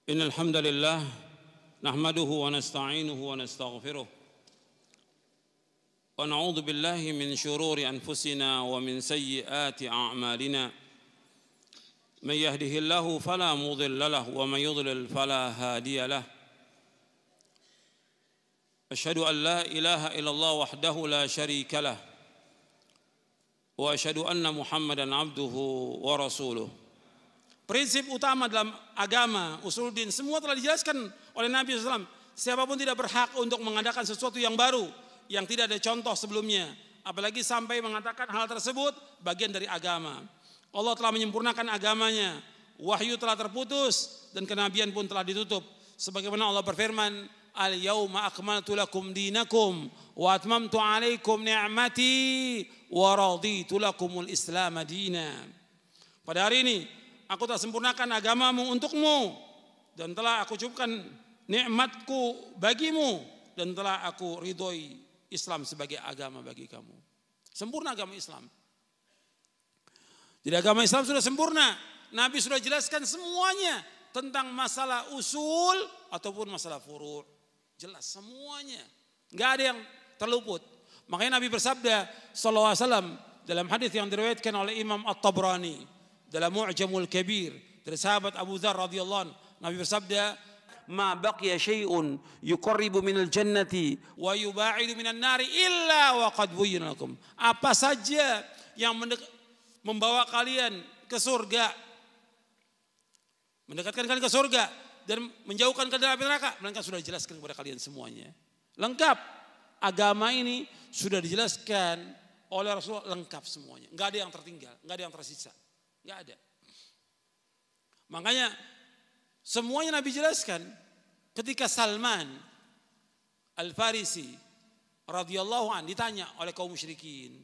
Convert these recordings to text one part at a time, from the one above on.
إن الحمد لله نحمده ونستعينه ونستغفره ونعوذ بالله من شرور أنفسنا ومن سيئات أعمالنا من يهده الله فلا مضل له ومن يضلل فلا هادي له أشهد أن لا إله إلا الله وحده لا شريك له وأشهد أن محمدا عبده ورسوله. Prinsip utama dalam agama, usuluddin, semua telah dijelaskan oleh Nabi SAW. Siapapun tidak berhak untuk mengadakan sesuatu yang baru, yang tidak ada contoh sebelumnya. Apalagi sampai mengatakan hal tersebut bagian dari agama. Allah telah menyempurnakan agamanya. Wahyu telah terputus dan kenabian pun telah ditutup. Sebagaimana Allah berfirman, Al-yawma akmaltu lakum dinakum wa atmamtu alaikum ni'mati wa raditu lakumul islam dina. Pada hari ini aku telah sempurnakan agamamu untukmu dan telah aku cukupkan nikmatku bagimu dan telah aku ridhoi Islam sebagai agama bagi kamu. Sempurna agama Islam. Jadi agama Islam sudah sempurna. Nabi sudah jelaskan semuanya tentang masalah usul ataupun masalah furu'. Jelas semuanya. Enggak ada yang terluput. Makanya Nabi bersabda sallallahu alaihi wasallam dalam hadis yang diriwayatkan oleh Imam At-Tabrani dalam Mu'jamul Kabir dari sahabat Abu Dzar radhiyallahu anhu, Nabi bersabda, "Ma baqiya syai'un yuqarribu minal jannati wa yuba'idu minan nari illa wa qad buyyina lakum." Apa saja yang membawa kalian ke surga, mendekatkan kalian ke surga dan menjauhkan kalian dari api neraka, melainkan sudah dijelaskan kepada kalian semuanya. Lengkap. Agama ini sudah dijelaskan oleh Rasulullah, lengkap semuanya. Enggak ada yang tertinggal, enggak ada yang tersisa. Enggak ada. Makanya semuanya Nabi jelaskan. Ketika Salman Al-Farisi radhiyallahu an ditanya oleh kaum musyrikin,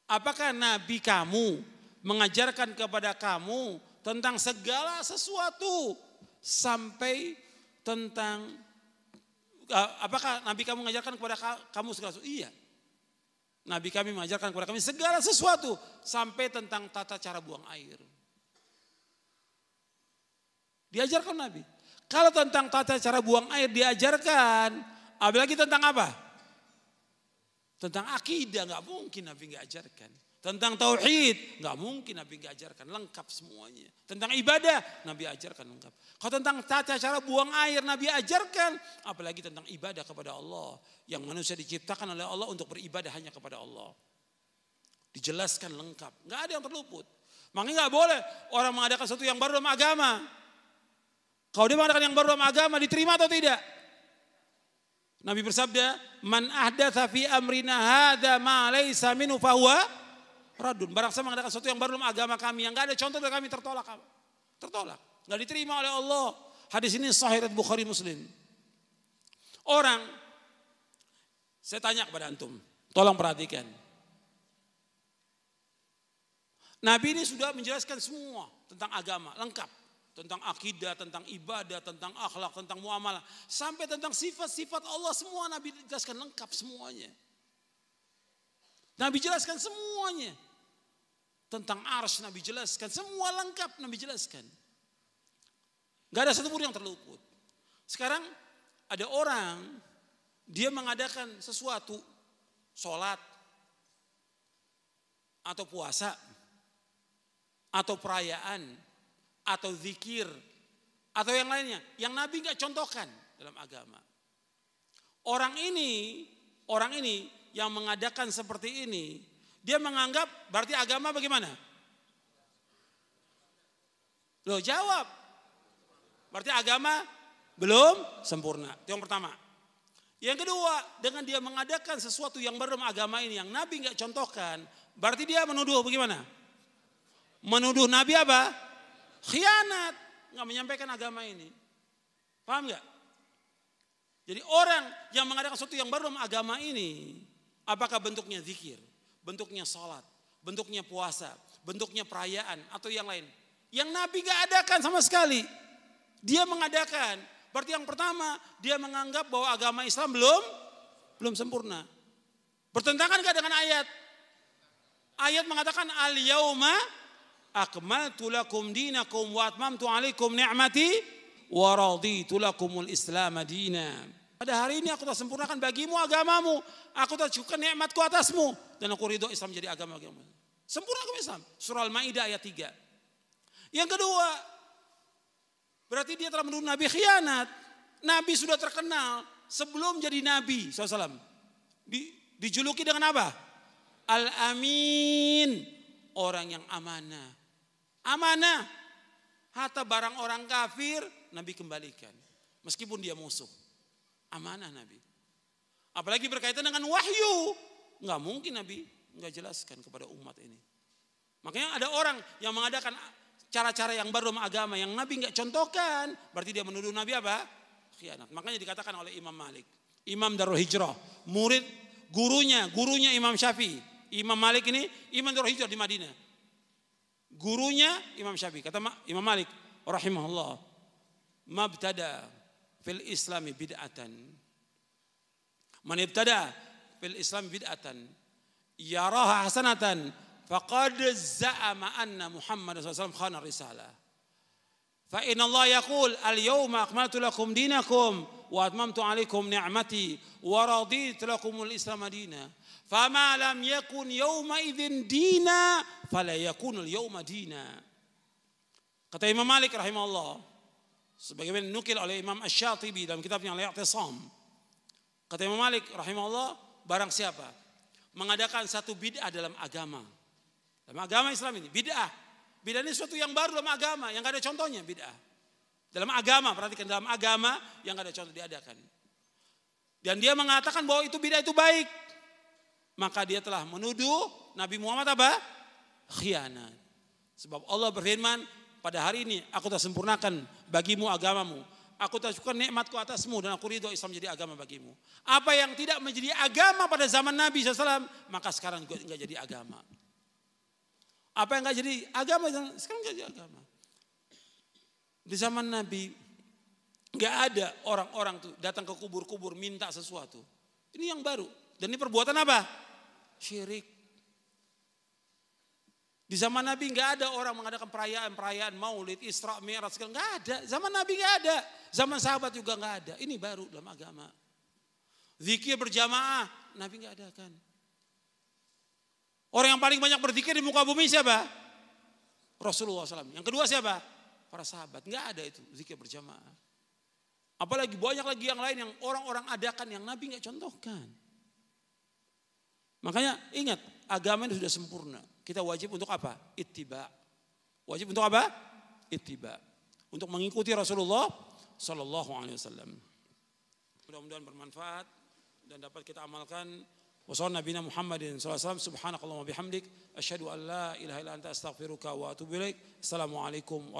apakah Nabi kamu mengajarkan kepada kamu tentang segala sesuatu sampai tentang apakah Nabi kamu mengajarkan kepada kamu segala sesuatu? Iya. Nabi kami mengajarkan kepada kami segala sesuatu sampai tentang tata cara buang air. Diajarkan Nabi. Kalau tentang tata cara buang air diajarkan, apalagi tentang apa? Tentang akidah nggak mungkin Nabi nggak ajarkan. Tentang tauhid nggak mungkin Nabi nggak ajarkan, lengkap semuanya. Tentang ibadah Nabi ajarkan lengkap. Kalau tentang tata cara buang air Nabi ajarkan, apalagi tentang ibadah kepada Allah yang manusia diciptakan oleh Allah untuk beribadah hanya kepada Allah. Dijelaskan lengkap, nggak ada yang terluput. Makanya nggak boleh orang mengadakan sesuatu yang baru dalam agama. Kalau dia mengadakan yang baru dalam agama, diterima atau tidak? Nabi bersabda, "Man ahdatsa fi amrina hadza ma laysa minhu fahuwa radun." Barang siapa mengadakan sesuatu yang baru dalam agama kami yang enggak ada contoh dari kami, tertolak. Tertolak. Enggak diterima oleh Allah. Hadis ini sahih riwayat Bukhari Muslim. Orang, saya tanya kepada antum, tolong perhatikan. Nabi ini sudah menjelaskan semua tentang agama, lengkap. Tentang akidah, tentang ibadah, tentang akhlak, tentang muamalah. Sampai tentang sifat-sifat Allah semua Nabi jelaskan lengkap semuanya. Nabi jelaskan semuanya. Tentang arsy Nabi jelaskan, semua lengkap Nabi jelaskan. Gak ada satupun yang terluput. Sekarang ada orang, dia mengadakan sesuatu, sholat, atau puasa, atau perayaan, atau zikir, atau yang lainnya, yang Nabi gak contohkan dalam agama. Orang ini yang mengadakan seperti ini, dia menganggap berarti agama bagaimana? Loh, jawab. Berarti agama belum sempurna. Itu yang pertama. Yang kedua, dengan dia mengadakan sesuatu yang baru dalam agama ini yang Nabi nggak contohkan, berarti dia menuduh bagaimana? Menuduh Nabi apa? Khianat, nggak menyampaikan agama ini. Paham nggak? Jadi orang yang mengadakan sesuatu yang baru dalam agama ini, apakah bentuknya zikir, bentuknya salat, bentuknya puasa, bentuknya perayaan atau yang lain, yang Nabi gak adakan sama sekali, dia mengadakan. Berarti yang pertama, dia menganggap bahwa agama Islam belum sempurna. Bertentangan gak dengan ayat? Ayat mengatakan al-yauma akmaltu lakum dinakum wa atmamtu alaikum ni'mati wa raditu lakumul Islam madina. Pada hari ini aku telah sempurnakan bagimu agamamu, aku telah cukupkan nikmatku atasmu, dan aku ridho Islam jadi agama-agama. Sempurna agama Islam. Surah Al-Maidah ayat 3. Yang kedua, berarti dia telah menuduh Nabi khianat. Nabi sudah terkenal sebelum jadi Nabi SAW. Dijuluki dengan apa? Al-Amin. Orang yang amanah. Amanah. Harta barang orang kafir Nabi kembalikan. Meskipun dia musuh. Amanah Nabi. Apalagi berkaitan dengan wahyu. Nggak mungkin Nabi nggak jelaskan kepada umat ini. Makanya ada orang yang mengadakan cara-cara yang baru dalam agama yang Nabi nggak contohkan. Berarti dia menuduh Nabi apa? Khianat. Makanya dikatakan oleh Imam Malik. Imam Darul Hijrah. Murid gurunya Imam Syafi'i. Imam Malik ini Imam Darul Hijrah di Madinah. Gurunya Imam Syafi'i. Kata Imam Malik rahimahullah. Mabtada fil islami bid'atan. Man ibtada fil islam bid'atan. Yaraha hasanatan. Faqad za'ama anna Muhammad SAW khana risalah. Fa inna Allah yaqul al-yawma akmaltu lakum dinakum wa atmamtu alaikum ni'mati wa raditu lakumul Islam madina. Fama lam yakun yawma idzin dina fala yakunul yawma dina. Kata Imam Malik rahimahullah, sebagaimana nukil oleh Imam Asy-Syatibi dalam kitabnya Al-I'tisam. Kata Imam Malik rahimahullah, barang siapa mengadakan satu bid'ah dalam agama. Dalam agama Islam ini bid'ah. Bid'ah ini sesuatu yang baru dalam agama yang gak ada contohnya bid'ah. Dalam agama, perhatikan, dalam agama yang gak ada contoh diadakan. Dan dia mengatakan bahwa itu bid'ah itu baik. Maka dia telah menuduh Nabi Muhammad apa? Khianat. Sebab Allah berfirman, pada hari ini aku telah sempurnakan bagimu agamamu. Aku telah cukupkan nikmatku atasmu dan aku ridho Islam jadi agama bagimu. Apa yang tidak menjadi agama pada zaman Nabi SAW, maka sekarang juga enggak jadi agama. Apa yang enggak jadi agama, sekarang enggak jadi agama. Di zaman Nabi enggak ada orang-orang tuh datang ke kubur-kubur minta sesuatu. Ini yang baru. Dan ini perbuatan apa? Syirik. Di zaman Nabi enggak ada orang mengadakan perayaan Maulid, Isra, Mi'raj, enggak ada. Zaman Nabi enggak ada. Zaman sahabat juga enggak ada. Ini baru dalam agama. Zikir berjamaah, Nabi enggak adakan. Orang yang paling banyak berzikir di muka bumi siapa? Rasulullah SAW. Yang kedua siapa? Para sahabat. Enggak ada itu zikir berjamaah. Apalagi banyak lagi yang lain yang orang-orang adakan yang Nabi enggak contohkan. Makanya ingat, agama ini sudah sempurna. Kita wajib untuk apa? Ittiba. Wajib untuk apa? Ittiba. Untuk mengikuti Rasulullah Sallallahu Alaihi Wasallam. Mudah-mudahan bermanfaat dan dapat kita amalkan. Wassallallahu Nabi Muhammadin sallallahu alaihi wasallam. Subhanakallahumma bihamdik asyhadu an la ilaha illa anta astaghfiruka wa atubu ilaik. Assalamualaikum.